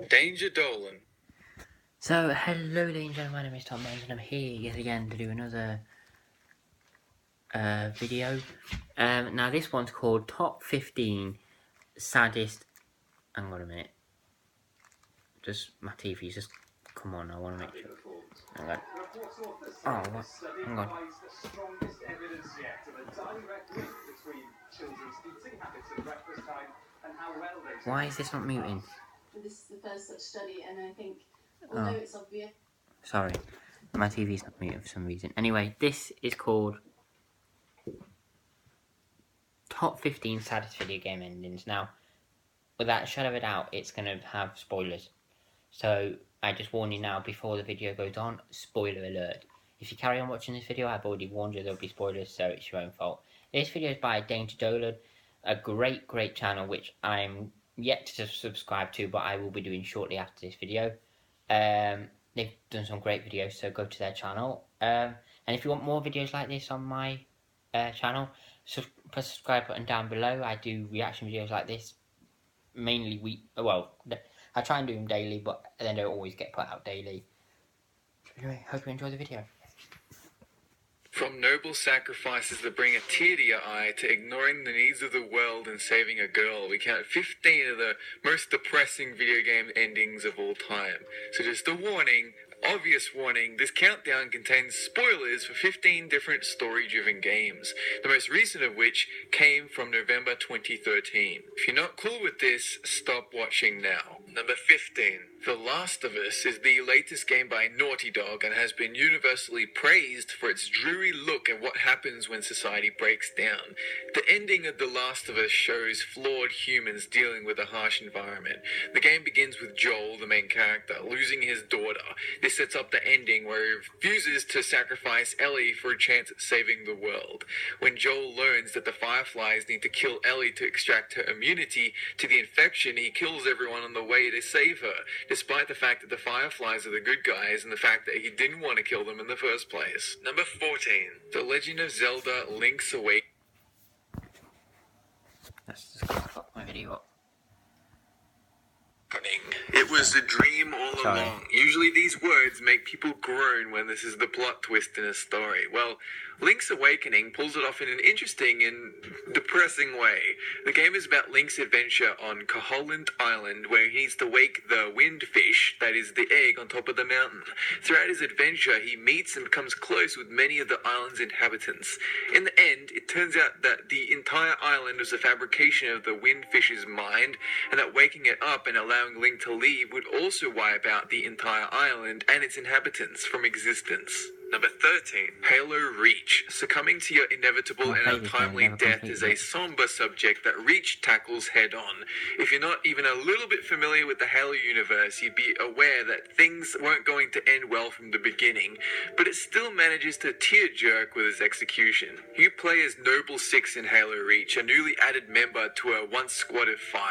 Danger Dolan. So, hello ladies and gentlemen, my name is Tom Burns and I'm here yet again to do another video. Now this one's called Top 15 Saddest... Hang on a minute. Just, my TV's just... Come on, I want to make sure. Hang on. Oh, what? Hang on. Why is this not muting? This is the first such study, and I think, although it's obvious... Sorry, my TV's not muted for some reason. Anyway, this is called Top 15 Saddest Video Game Endings. Now, without a shadow of a doubt, it's going to have spoilers. So, I just warn you now, before the video goes on, spoiler alert. If you carry on watching this video, I've already warned you there'll be spoilers, so it's your own fault. This video is by Danger Dolan, a great channel which I'm yet to subscribe to, but I will be doing shortly after this video. They've done some great videos, so go to their channel. And if you want more videos like this on my channel, press the subscribe button down below. I do reaction videos like this, mainly I try and do them daily, but they don't always get put out daily. Anyway, hope you enjoy the video. From noble sacrifices that bring a tear to your eye to ignoring the needs of the world and saving a girl, we count 15 of the most depressing video game endings of all time. So just a warning, obvious warning, this countdown contains spoilers for 15 different story-driven games, the most recent of which came from November 2013. If you're not cool with this, stop watching now. Number 15. The Last of Us is the latest game by Naughty Dog and has been universally praised for its dreary look at what happens when society breaks down. The ending of The Last of Us shows flawed humans dealing with a harsh environment. The game begins with Joel, the main character, losing his daughter. This sets up the ending where he refuses to sacrifice Ellie for a chance at saving the world. When Joel learns that the Fireflies need to kill Ellie to extract her immunity to the infection, he kills everyone on the way to save her, despite the fact that the Fireflies are the good guys and the fact that he didn't want to kill them in the first place. Number 14. The Legend of Zelda Link's Awakening. Let's just stop my video up. It was a dream all Sorry. along. Usually these words make people groan when this is the plot twist in a story. Well, Link's Awakening pulls it off in an interesting and depressing way. The game is about Link's adventure on Koholint Island, where he needs to wake the windfish, that is the egg on top of the mountain. Throughout his adventure, he meets and becomes close with many of the island's inhabitants. In the end, it turns out that the entire island was a fabrication of the windfish's mind, and that waking it up and allowing Link to leave would also wipe out the entire island and its inhabitants from existence. Number 13. Halo Reach. Succumbing to your inevitable and untimely death is a somber subject that Reach tackles head-on. If you're not even a little bit familiar with the Halo universe, you'd be aware that things weren't going to end well from the beginning, but it still manages to tear-jerk with its execution. You play as Noble 6 in Halo Reach, a newly added member to a once squad of 5,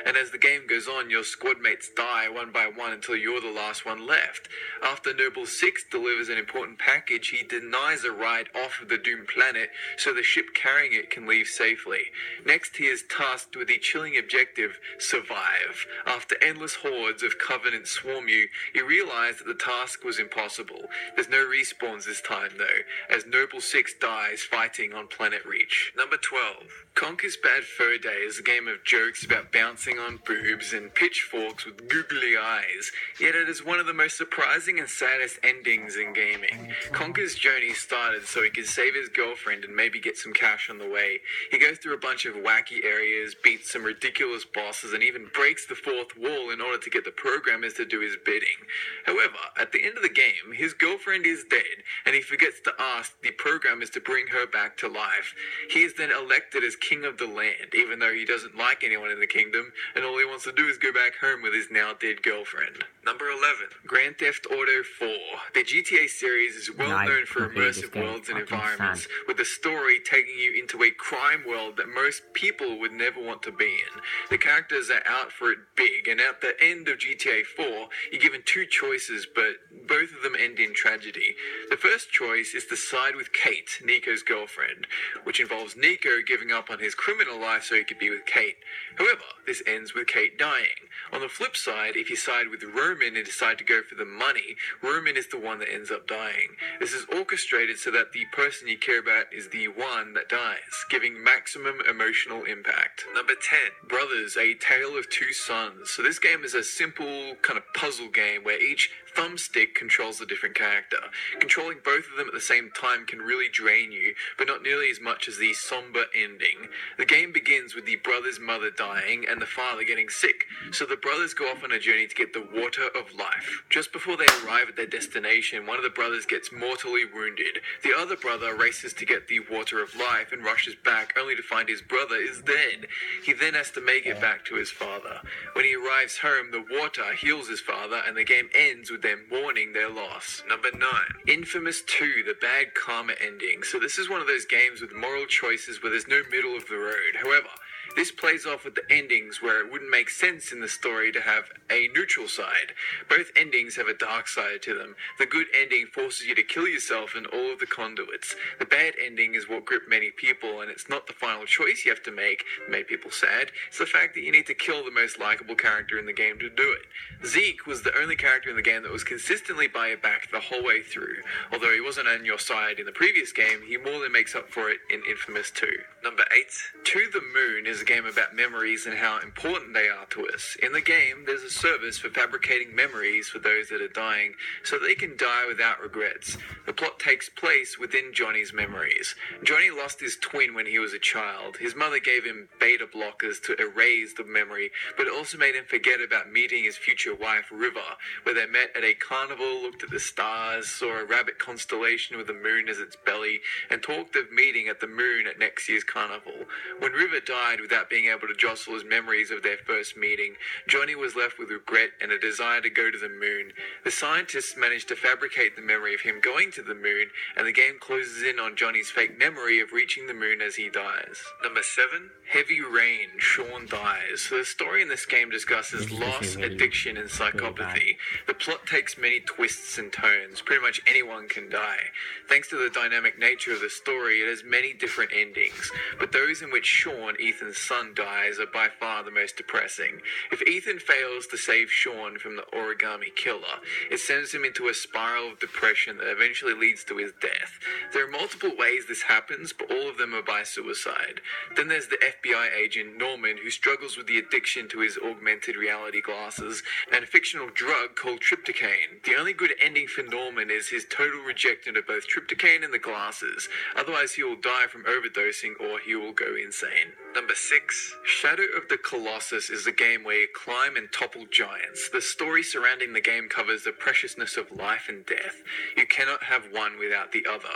and as the game goes on, your squad mates die one by one until you're the last one left. After Noble 6 delivers an important package, he denies a ride off of the doomed planet so the ship carrying it can leave safely. Next, he is tasked with the chilling objective, survive. After endless hordes of Covenant swarm you, you realize that the task was impossible. There's no respawns this time though, as Noble 6 dies fighting on Planet Reach. Number 12. Conker's Bad Fur Day is a game of jokes about bouncing on boobs and pitchforks with googly eyes, yet it is one of the most surprising and saddest endings in gaming. Conker's journey started so he could save his girlfriend and maybe get some cash on the way. He goes through a bunch of wacky areas, beats some ridiculous bosses, and even breaks the fourth wall in order to get the programmers to do his bidding. However, at the end of the game, his girlfriend is dead, and he forgets to ask the programmers to bring her back to life. He is then elected as king of the land, even though he doesn't like anyone in the kingdom, and all he wants to do is go back home with his now dead girlfriend. Number 11. Grand Theft Auto 4. The GTA series is well I known for completed this immersive game. worlds and Fucking environments, with the story taking you into a crime world that most people would never want to be in. The characters are out for it big, and at the end of GTA 4, you're given two choices, but both of them end in tragedy. The first choice is to side with Kate, Nico's girlfriend, which involves Nico giving up on his criminal life so he could be with Kate. However, this ends with Kate dying. On the flip side, if you side with Roman and decide to go for the money, Roman is the one that ends up dying. This is orchestrated so that the person you care about is the one that dies, giving maximum emotional impact. Number 10, Brothers, A Tale of Two Sons. So this game is a simple kind of puzzle game where each thumbstick controls a different character. Controlling both of them at the same time can really drain you, but not nearly as much as the somber ending. The game begins with the brother's mother dying and the father getting sick, so the brothers go off on a journey to get the water of life. Just before they arrive at their destination, one of the brothers gets mortally wounded. The other brother races to get the water of life and rushes back only to find his brother is dead. He then has to make it back to his father. When he arrives home, the water heals his father and the game ends with them mourning their loss. Number 9, Infamous 2, the bad karma ending. So this is one of those games with moral choices where there's no middle of the road. However, this plays off with the endings where it wouldn't make sense in the story to have a neutral side. Both endings have a dark side to them. The good ending forces you to kill yourself in all of the conduits. The bad ending is what gripped many people, and it's not the final choice you have to make that made people sad. It's the fact that you need to kill the most likable character in the game to do it. Zeke was the only character in the game that was consistently by your back the whole way through. Although he wasn't on your side in the previous game, he more than makes up for it in Infamous 2. Number 8, To the Moon is a game about memories and how important they are to us. In the game, there's a service for fabricating memories for those that are dying, so they can die without regrets. The plot takes place within Johnny's memories. Johnny lost his twin when he was a child. His mother gave him beta blockers to erase the memory, but it also made him forget about meeting his future wife, River, where they met at a carnival, looked at the stars, saw a rabbit constellation with the moon as its belly, and talked of meeting at the moon at next year's carnival. When River died without being able to jostle his memories of their first meeting, Johnny was left with regret and a desire to go to the moon. The scientists managed to fabricate the memory of him going to the moon, and the game closes in on Johnny's fake memory of reaching the moon as he dies. Number 7, Heavy Rain, Sean dies. So the story in this game discusses loss, addiction, and psychopathy. The plot takes many twists and turns. Pretty much anyone can die. Thanks to the dynamic nature of the story, it has many different endings, but those in which Sean, Ethan's son, dies are by far the most depressing. If Ethan fails to save Sean from the origami killer, it sends him into a spiral of depression that eventually leads to his death. There are multiple ways this happens, but all of them are by suicide. Then there's the FBI agent Norman, who struggles with the addiction to his augmented reality glasses and a fictional drug called tryptocane. The only good ending for Norman is his total rejection of both tryptocane and the glasses. Otherwise he will die from overdosing or he will go insane. Number 6, Shadow of the Colossus is a game where you climb and topple giants. The story surrounding the game covers the preciousness of life and death. You cannot have one without the other.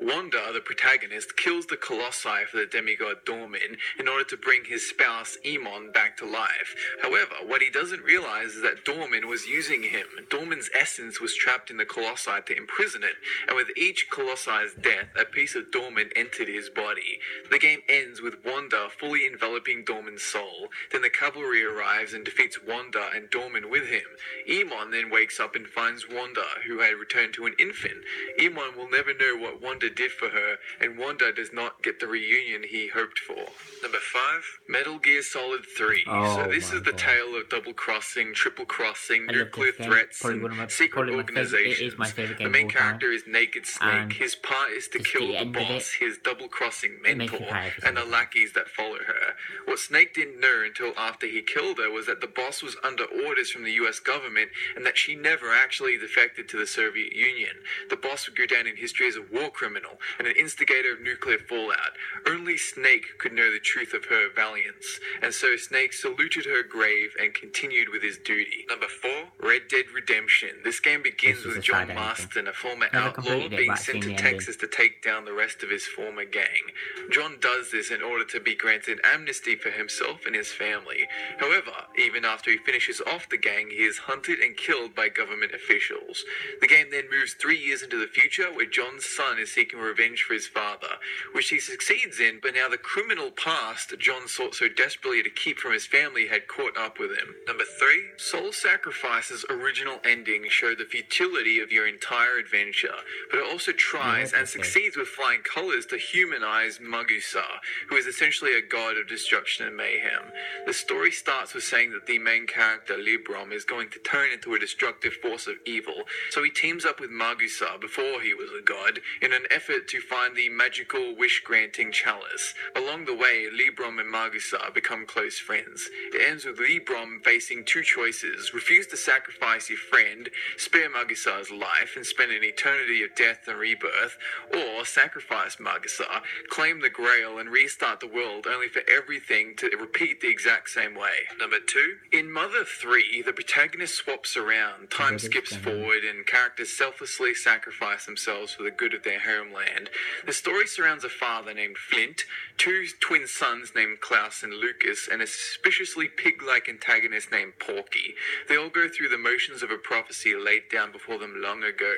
Wanda, the protagonist, kills the Colossi for the demigod Dormin in order to bring his spouse Emon back to life. However, what he doesn't realize is that Dormin was using him. Dormin's essence was trapped in the Colossi to imprison it, and with each Colossi's death, a piece of Dormin entered his body. The game ends with Wanda fully enveloping Dormin's soul. Then the cavalry arrives and defeats Wanda and Dormin with him. Emon then wakes up and finds Wanda, who had returned to an infant. Emon will never know what Wanda did for her, and Wanda does not get the reunion he hoped for. Number 5, Metal Gear Solid 3. So this is the tale of double-crossing, triple-crossing, nuclear threats, and secret organizations. The main character is Naked Snake. His part is to kill the boss, his double-crossing mentor, and the lackeys that follow her. What Snake didn't know until after he killed her was that the boss was under orders from the US government and that she never actually defected to the Soviet Union. The boss would go down in history as a war criminal and an instigator of nuclear fallout. Only Snake could know the truth of her valiance, and so Snake saluted her grave and continued with his duty. Number 4, Red Dead Redemption. This game begins with John Marston, a former outlaw, being sent to Texas to take down the rest of his former gang. John does this in order to be granted amnesty for himself and his family. However, even after he finishes off the gang, he is hunted and killed by government officials. The game then moves 3 years into the future, where John's son is seeking revenge for his father, which he succeeds in, but now the criminal past John sought so desperately to keep from his family had caught up with him. Number 3, Soul Sacrifice's original ending showed the futility of your entire adventure, but it also tries and succeeds with flying colors to humanize Magusa, who is essentially a god of destruction and mayhem. The story starts with saying that the main character, Librom, is going to turn into a destructive force of evil, so he teams up with Magusa, before he was a god, in an effort to find the magical wish-granting chalice. Along the way, Librom and Magusa become close friends. It ends with Librom facing two choices: refuse to sacrifice your friend, spare Magusa's life, and spend an eternity of death and rebirth, or sacrifice Magusa, claim the Grail, and restart the world, only for everything to repeat the exact same way. Number 2, in Mother 3, the protagonist swaps around, time skips forward, and characters selflessly sacrifice themselves for the good of their homeland. The story surrounds a father named Flint, two twin sons named Klaus and Lucas, and a suspiciously pig-like antagonist named Porky. They all go through the motions of a prophecy laid down before them long ago.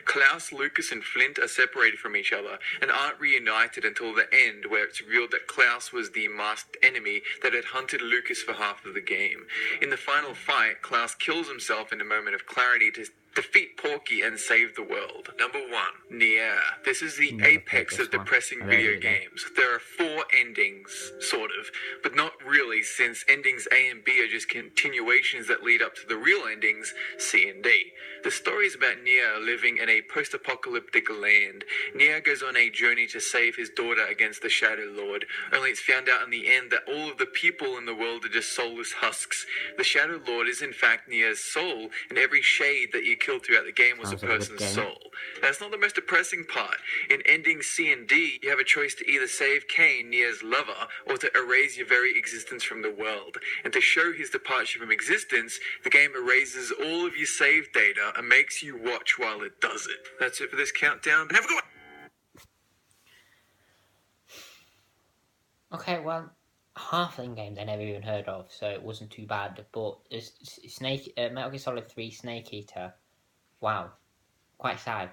Klaus, Lucas, and Flint are separated from each other and aren't reunited until the end, where it's revealed that Klaus was the masked enemy that had hunted Lucas for half of the game. In the final fight, Klaus kills himself in a moment of clarity to defeat Porky and save the world. Number 1, Nier. This is the apex of depressing video games. There are 4 endings, sort of, but not really, since endings A and B are just continuations that lead up to the real endings, C and D. The story is about Nier living in a post-apocalyptic land. Nier goes on a journey to save his daughter against the Shadow Lord, only it's found out in the end that all of the people in the world are just soulless husks. The Shadow Lord is in fact Nier's soul, and every shade that you killed throughout the game was a person's soul. That's not the most depressing part. In endings C and D, you have a choice to either save Cain, Nier's lover, or to erase your very existence from the world. And to show his departure from existence, the game erases all of your save data and makes you watch while it does it. That's it for this countdown, and have a good one! Okay, well, half of the games I never even heard of, so it wasn't too bad. But Metal Gear Solid 3 Snake Eater, wow, quite sad.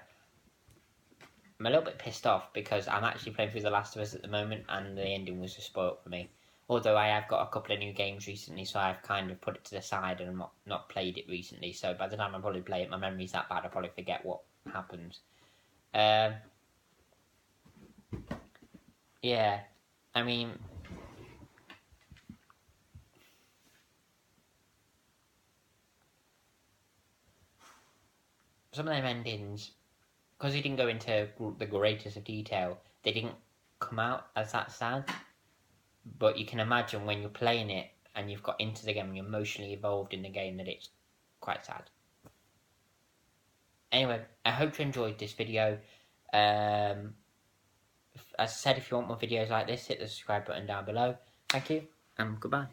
I'm a little bit pissed off because I'm actually playing through The Last of Us at the moment, and the ending was just spoiled for me. Although I have got a couple of new games recently, so I've kind of put it to the side and not played it recently. So by the time I probably play it, my memory's that bad, I'll probably forget what happens. Yeah, I mean, some of them endings, because he didn't go into the greatest of detail, they didn't come out as that sad. But you can imagine when you're playing it and you've got into the game and you're emotionally involved in the game that it's quite sad. Anyway, I hope you enjoyed this video. As I said, if you want more videos like this, hit the subscribe button down below. Thank you, and goodbye.